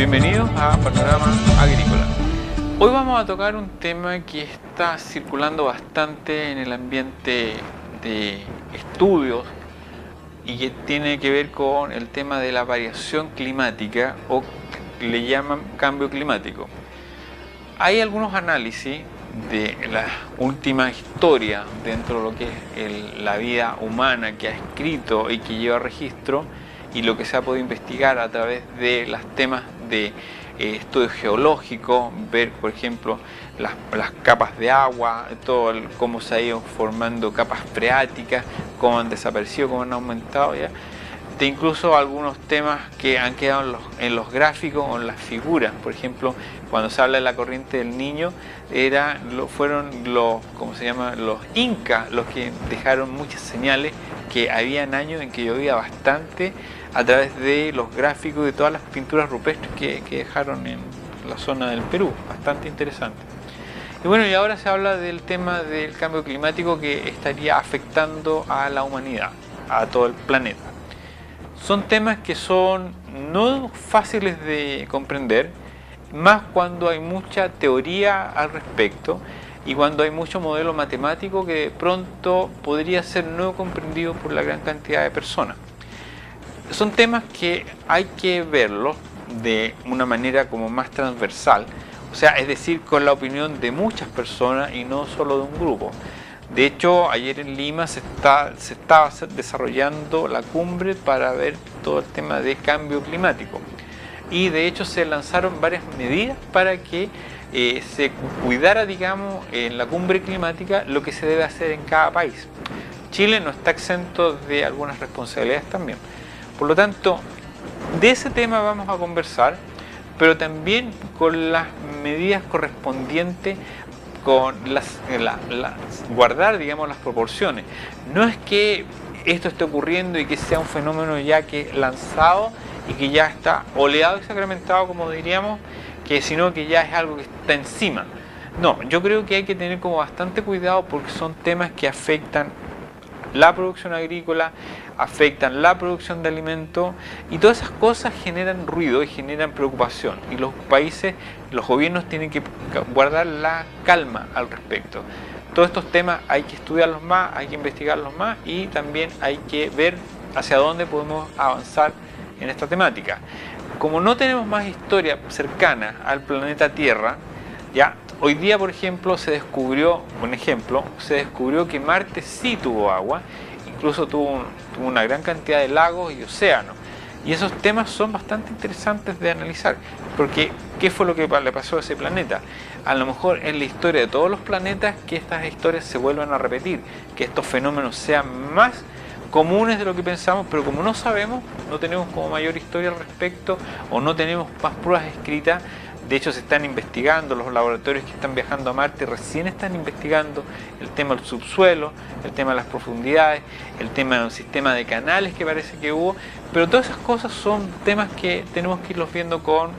Bienvenidos a Panorama Agrícola. Hoy vamos a tocar un tema que está circulando bastante en el ambiente de estudios y que tiene que ver con el tema de la variación climática, o le llaman cambio climático. Hay algunos análisis de la última historia dentro de lo que es la vida humana que ha escrito y que lleva registro, y lo que se ha podido investigar a través de los temas de estudios geológicos, ver por ejemplo las capas de agua, cómo se han ido formando capas freáticas, cómo han desaparecido, cómo han aumentado ya, de incluso algunos temas que han quedado en los gráficos o en las figuras. Por ejemplo, cuando se habla de la corriente del Niño, fueron los incas los que dejaron muchas señales que habían años en que llovía bastante, a través de los gráficos de todas las pinturas rupestres que dejaron en la zona del Perú. Bastante interesante. Y bueno, y ahora se habla del tema del cambio climático que estaría afectando a la humanidad, a todo el planeta. Son temas que son no fáciles de comprender, más cuando hay mucha teoría al respecto y cuando hay mucho modelo matemático que de pronto podría ser no comprendido por la gran cantidad de personas. Son temas que hay que verlos de una manera como más transversal, o sea, es decir, con la opinión de muchas personas y no solo de un grupo. De hecho, ayer en Lima se estaba desarrollando la cumbre para ver todo el tema de cambio climático. Y de hecho se lanzaron varias medidas para que se cuidara, digamos, en la cumbre climática lo que se debe hacer en cada país. Chile no está exento de algunas responsabilidades también. Por lo tanto, de ese tema vamos a conversar, pero también con las medidas correspondientes, con guardar, digamos, las proporciones. No es que esto esté ocurriendo y que sea un fenómeno ya que lanzado y que ya está oleado y sacramentado, como diríamos, sino que ya es algo que está encima. No, yo creo que hay que tener como bastante cuidado, porque son temas que afectan la producción agrícola, afectan la producción de alimentos, y todas esas cosas generan ruido y generan preocupación, y los países, los gobiernos tienen que guardar la calma al respecto. Todos estos temas hay que estudiarlos más, hay que investigarlos más, y también hay que ver hacia dónde podemos avanzar en esta temática. Como no tenemos más historia cercana al planeta Tierra, ya hoy día, por ejemplo, se descubrió que Marte sí tuvo agua, incluso tuvo una gran cantidad de lagos y océanos. Y esos temas son bastante interesantes de analizar, porque ¿qué fue lo que le pasó a ese planeta? A lo mejor en la historia de todos los planetas que estas historias se vuelvan a repetir, que estos fenómenos sean más comunes de lo que pensamos, pero como no sabemos, no tenemos como mayor historia al respecto, o no tenemos más pruebas escritas. De hecho, se están investigando, los laboratorios que están viajando a Marte recién están investigando el tema del subsuelo, el tema de las profundidades, el tema del sistema de canales que parece que hubo, pero todas esas cosas son temas que tenemos que irlos viendo con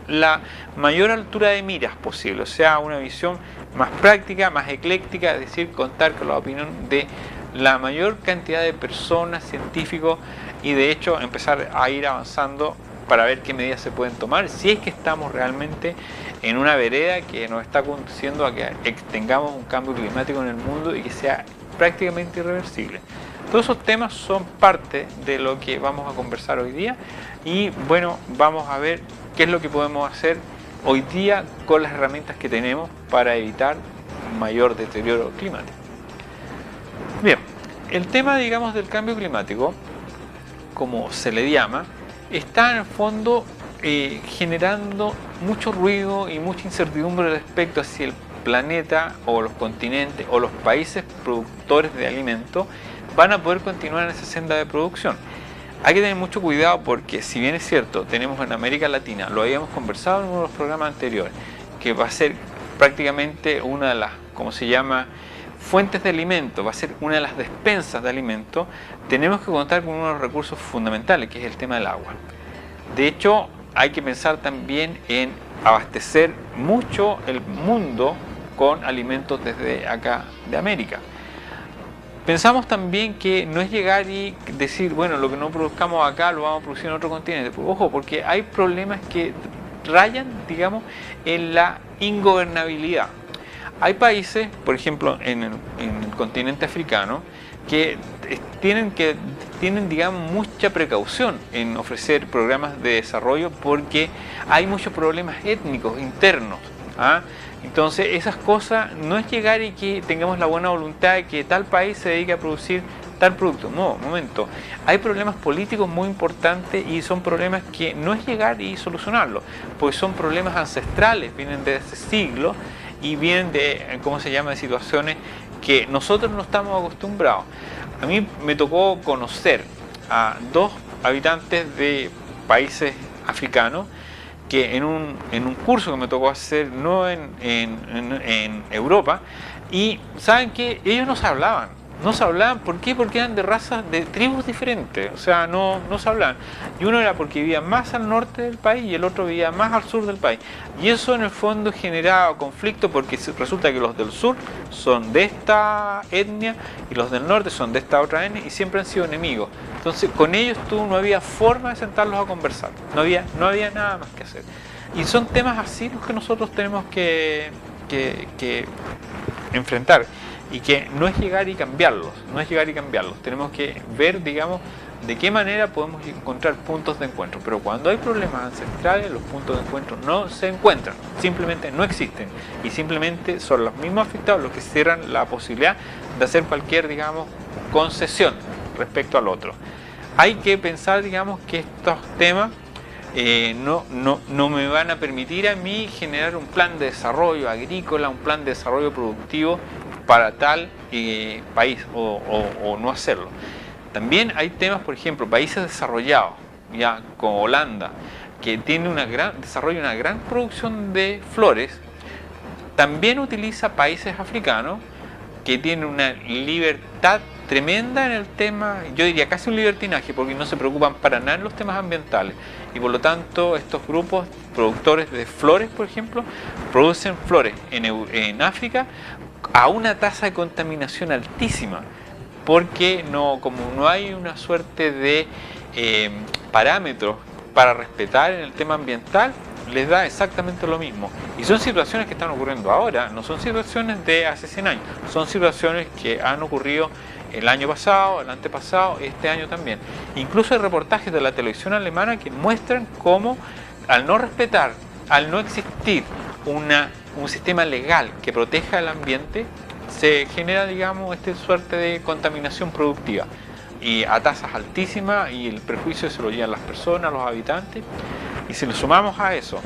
la mayor altura de miras posible, o sea, una visión más práctica, más ecléctica, es decir, contar con la opinión de la mayor cantidad de personas, científicos, y de hecho empezar a ir avanzando para ver qué medidas se pueden tomar, si es que estamos realmente en una vereda que nos está conduciendo a que tengamos un cambio climático en el mundo y que sea prácticamente irreversible. Todos esos temas son parte de lo que vamos a conversar hoy día, y bueno, vamos a ver qué es lo que podemos hacer hoy día con las herramientas que tenemos para evitar un mayor deterioro climático. Bien, el tema, digamos, del cambio climático, como se le llama, está en el fondo generando mucho ruido y mucha incertidumbre respecto a si el planeta o los continentes o los países productores de alimentos van a poder continuar en esa senda de producción. Hay que tener mucho cuidado, porque si bien es cierto, tenemos en América Latina, lo habíamos conversado en uno de los programas anteriores, que va a ser prácticamente una de las, fuentes de alimentos, va a ser una de las despensas de alimentos. Tenemos que contar con uno de los recursos fundamentales, que es el tema del agua. De hecho, hay que pensar también en abastecer mucho el mundo con alimentos desde acá de América. Pensamos también que no es llegar y decir, bueno, lo que no produzcamos acá lo vamos a producir en otro continente. Ojo, porque hay problemas que rayan, digamos, en la ingobernabilidad. Hay países, por ejemplo, en el continente africano, que tienen, digamos, mucha precaución en ofrecer programas de desarrollo porque hay muchos problemas étnicos internos. ¿Ah? Entonces, esas cosas no es llegar y que tengamos la buena voluntad de que tal país se dedique a producir tal producto. No, momento. Hay problemas políticos muy importantes y son problemas que no es llegar y solucionarlos, porque son problemas ancestrales, vienen de hace siglos y vienen de, ¿cómo se llama?, de situaciones que nosotros no estamos acostumbrados. A mí me tocó conocer a 2 habitantes de países africanos que en un curso que me tocó hacer, no en Europa, y saben que ellos no se hablaban. ¿Por qué? Porque eran de razas, de tribus diferentes, o sea, no se hablaban. Y uno era porque vivía más al norte del país y el otro vivía más al sur del país. Y eso en el fondo generaba conflicto porque resulta que los del sur son de esta etnia y los del norte son de esta otra etnia y siempre han sido enemigos. Entonces con ellos no había forma de sentarlos a conversar, no había nada más que hacer. Y son temas así los que nosotros tenemos que enfrentar. Y que no es llegar y cambiarlos, tenemos que ver, digamos, de qué manera podemos encontrar puntos de encuentro. Pero cuando hay problemas ancestrales, los puntos de encuentro no se encuentran, simplemente no existen. Y simplemente son los mismos afectados los que cierran la posibilidad de hacer cualquier, digamos, concesión respecto al otro. Hay que pensar, digamos, que estos temas no me van a permitir a mí generar un plan de desarrollo agrícola, un plan de desarrollo productivo para tal país o no hacerlo. También hay temas, por ejemplo, países desarrollados, ya como Holanda, que tiene una gran producción de flores, también utiliza países africanos que tienen una libertad tremenda en el tema, yo diría casi un libertinaje, porque no se preocupan para nada en los temas ambientales. Y por lo tanto, estos grupos productores de flores, por ejemplo, producen flores en África a una tasa de contaminación altísima, porque como no hay una suerte de parámetros para respetar en el tema ambiental, les da exactamente lo mismo. Y son situaciones que están ocurriendo ahora, no son situaciones de hace 100 años, son situaciones que han ocurrido el año pasado, el antepasado, este año también. Incluso hay reportajes de la televisión alemana que muestran cómo al no respetar, al no existir un sistema legal que proteja el ambiente, se genera, digamos, esta suerte de contaminación productiva y a tasas altísimas, y el perjuicio se lo llevan las personas, los habitantes. Y si le sumamos a eso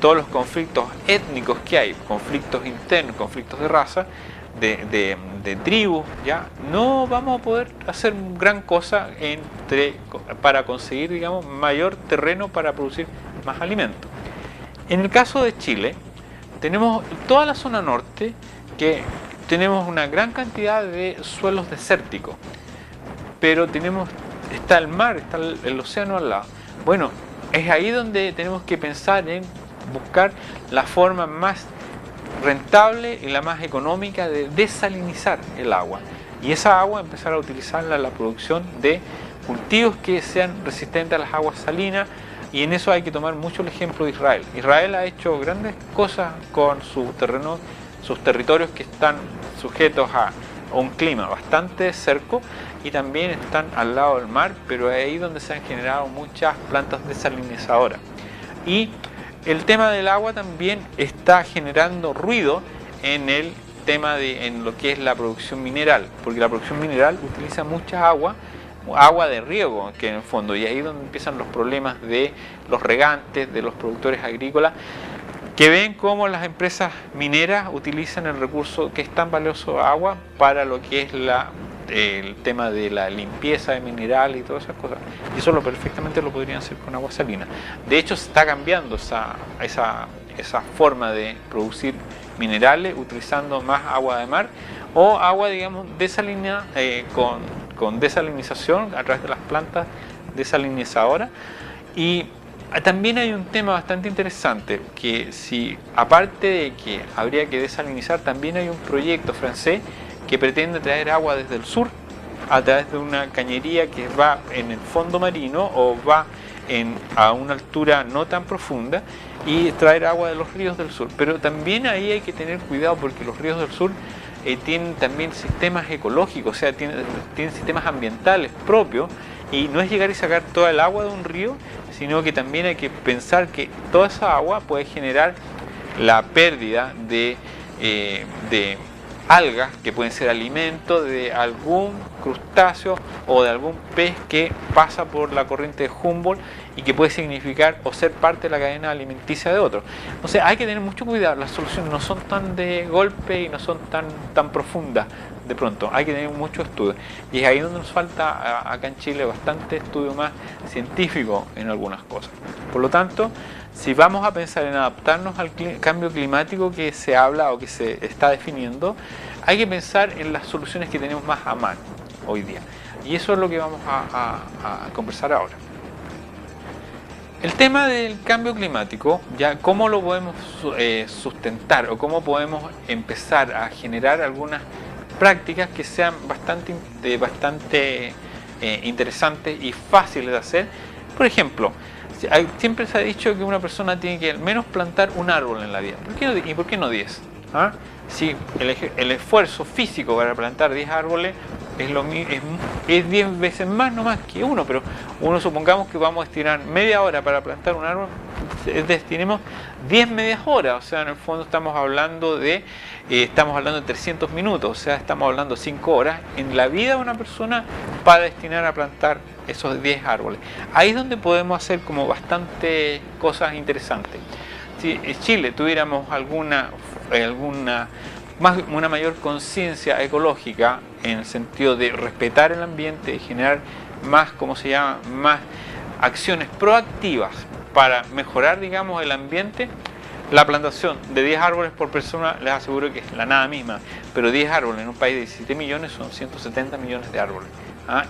todos los conflictos étnicos que hay, conflictos internos, conflictos de raza, de tribus, ya no vamos a poder hacer gran cosa para conseguir, digamos, mayor terreno para producir más alimentos. En el caso de Chile, tenemos toda la zona norte, que tenemos una gran cantidad de suelos desérticos, pero está el mar, está el océano al lado. Bueno, es ahí donde tenemos que pensar en buscar la forma más rentable y la más económica de desalinizar el agua. Y esa agua empezar a utilizarla en la producción de cultivos que sean resistentes a las aguas salinas, y en eso hay que tomar mucho el ejemplo de Israel. Israel ha hecho grandes cosas con sus territorios que están sujetos a un clima bastante seco y también están al lado del mar, pero es ahí donde se han generado muchas plantas desalinizadoras. Y el tema del agua también está generando ruido en el tema en lo que es la producción mineral, porque la producción mineral utiliza mucha agua de riego, que en el fondo, y ahí es donde empiezan los problemas de los regantes, de los productores agrícolas, que ven cómo las empresas mineras utilizan el recurso que es tan valioso, agua, para lo que es el tema de la limpieza de minerales y todas esas cosas. Y eso perfectamente lo podrían hacer con agua salina. De hecho, se está cambiando esa forma de producir minerales utilizando más agua de mar o agua, digamos, desalinada, con desalinización a través de las plantas desalinizadoras. Y también hay un tema bastante interesante, que aparte de que habría que desalinizar, también hay un proyecto francés que pretende traer agua desde el sur a través de una cañería que va en el fondo marino o va a una altura no tan profunda y traer agua de los ríos del sur. Pero también ahí hay que tener cuidado porque los ríos del sur tienen también sistemas ecológicos, o sea, tienen sistemas ambientales propios, y no es llegar y sacar toda el agua de un río, sino que también hay que pensar que toda esa agua puede generar la pérdida de algas que pueden ser alimento de algún crustáceo o de algún pez que pasa por la corriente de Humboldt y que puede significar o ser parte de la cadena alimenticia de otros. Entonces hay que tener mucho cuidado, las soluciones no son tan de golpe y no son tan profundas de pronto, hay que tener mucho estudio. Y es ahí donde nos falta acá en Chile bastante estudio más científico en algunas cosas. Por lo tanto, si vamos a pensar en adaptarnos al cambio climático que se habla o que se está definiendo, hay que pensar en las soluciones que tenemos más a mano hoy día. Y eso es lo que vamos a conversar ahora. El tema del cambio climático, ya cómo lo podemos sustentar o cómo podemos empezar a generar algunas prácticas que sean bastante interesantes y fáciles de hacer. Por ejemplo, siempre se ha dicho que una persona tiene que al menos plantar un árbol en la vida. ¿Y por qué no 10? ¿Ah? Si el esfuerzo físico para plantar 10 árboles es 10 veces más, no más que uno, pero supongamos que vamos a destinar media hora para plantar un árbol, destinemos 10 medias horas, o sea, en el fondo estamos hablando de 300 minutos, o sea, estamos hablando de 5 horas en la vida de una persona para destinar a plantar esos 10 árboles. Ahí es donde podemos hacer como bastante cosas interesantes. Si en Chile tuviéramos una mayor conciencia ecológica en el sentido de respetar el ambiente y generar más acciones proactivas para mejorar, digamos, el ambiente, la plantación de 10 árboles por persona les aseguro que es la nada misma, pero 10 árboles en un país de 17 millones son 170 millones de árboles.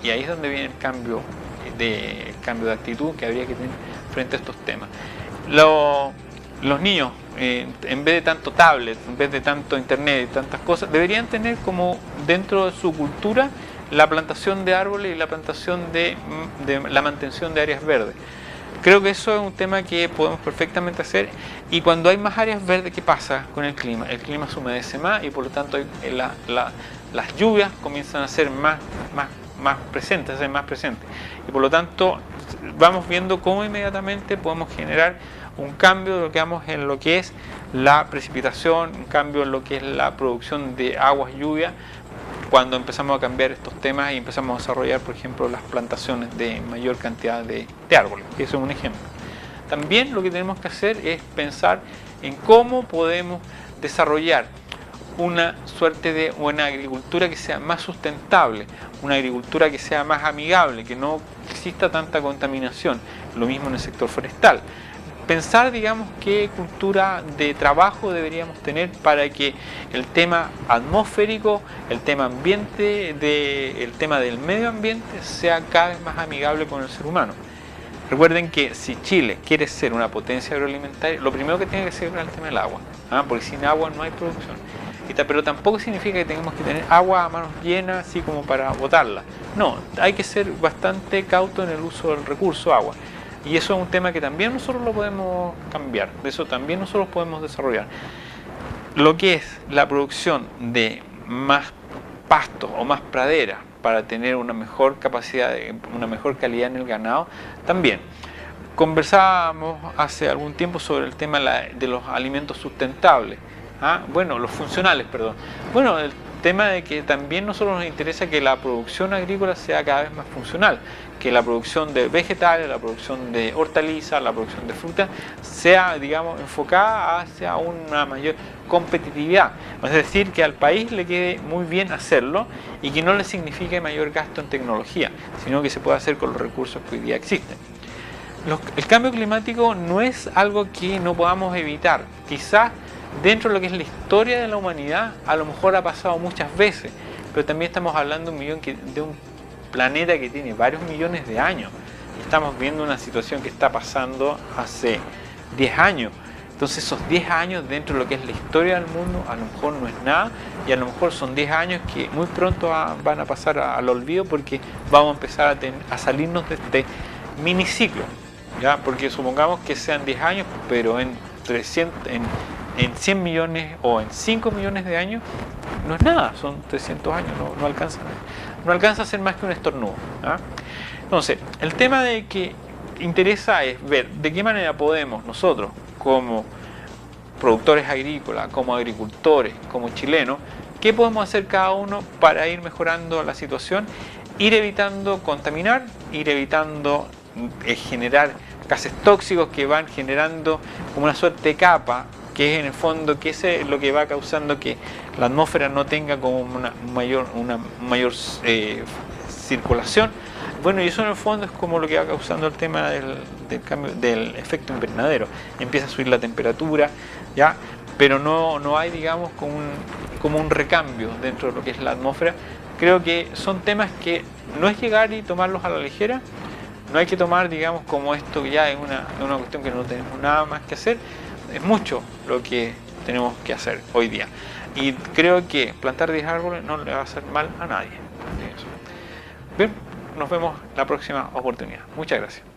Y ahí es donde viene el cambio de actitud que habría que tener frente a estos temas. Los niños, en vez de tanto tablet, en vez de tanto internet y tantas cosas, deberían tener como dentro de su cultura la plantación de árboles y la plantación de la mantención de áreas verdes. Creo que eso es un tema que podemos perfectamente hacer, y cuando hay más áreas verdes, ¿qué pasa con el clima? El clima se humedece más y por lo tanto las lluvias comienzan a ser más presentes, y por lo tanto vamos viendo cómo inmediatamente podemos generar un cambio en lo que es la precipitación, un cambio en lo que es la producción de aguas lluvia, cuando empezamos a cambiar estos temas y empezamos a desarrollar, por ejemplo, las plantaciones de mayor cantidad de árboles. Eso es un ejemplo. También lo que tenemos que hacer es pensar en cómo podemos desarrollar una suerte de una agricultura que sea más sustentable, una agricultura que sea más amigable, que no exista tanta contaminación. Lo mismo en el sector forestal. Pensar, digamos, qué cultura de trabajo deberíamos tener para que el tema atmosférico, el tema ambiente, el tema del medio ambiente sea cada vez más amigable con el ser humano. Recuerden que si Chile quiere ser una potencia agroalimentaria, lo primero que tiene que ser es el tema del agua, porque sin agua no hay producción. Pero tampoco significa que tengamos que tener agua a manos llenas así como para botarla. No, hay que ser bastante cauto en el uso del recurso agua. Y eso es un tema que también nosotros lo podemos cambiar, de eso también nosotros podemos desarrollar. Lo que es la producción de más pastos o más praderas para tener una mejor capacidad, una mejor calidad en el ganado, también. Conversábamos hace algún tiempo sobre el tema de los alimentos sustentables, los funcionales, perdón. Bueno, el tema de que también a nosotros nos interesa que la producción agrícola sea cada vez más funcional, que la producción de vegetales, la producción de hortalizas, la producción de fruta sea, digamos, enfocada hacia una mayor competitividad. Es decir, que al país le quede muy bien hacerlo y que no le signifique mayor gasto en tecnología, sino que se pueda hacer con los recursos que hoy día existen. El cambio climático no es algo que no podamos evitar. Quizás dentro de lo que es la historia de la humanidad, a lo mejor ha pasado muchas veces, pero también estamos hablando de un planeta que tiene varios millones de años. Estamos viendo una situación que está pasando hace 10 años. Entonces esos 10 años dentro de lo que es la historia del mundo a lo mejor no es nada, y a lo mejor son 10 años que muy pronto van a pasar al olvido, porque vamos a empezar a salirnos de este miniciclo, ¿ya? Porque supongamos que sean 10 años, pero en 100 millones o en 5 millones de años no es nada, son 300 años, no alcanza a ser más que un estornudo, ¿ya? Entonces, el tema de que interesa es ver de qué manera podemos nosotros, como productores agrícolas, como agricultores, como chilenos, qué podemos hacer cada uno para ir mejorando la situación, ir evitando contaminar, ir evitando generar gases tóxicos que van generando como una suerte de capa, que es en el fondo que ese es lo que va causando que la atmósfera no tenga como una mayor circulación. Bueno, y eso en el fondo es como lo que va causando el tema del cambio del efecto invernadero. Empieza a subir la temperatura, ¿ya? Pero no hay, digamos, como un recambio dentro de lo que es la atmósfera. Creo que son temas que no es llegar y tomarlos a la ligera. No hay que tomar, digamos, como esto que ya es una cuestión que no tenemos nada más que hacer. Es mucho lo que tenemos que hacer hoy día. Y creo que plantar 10 árboles no le va a hacer mal a nadie. Bien, nos vemos la próxima oportunidad. Muchas gracias.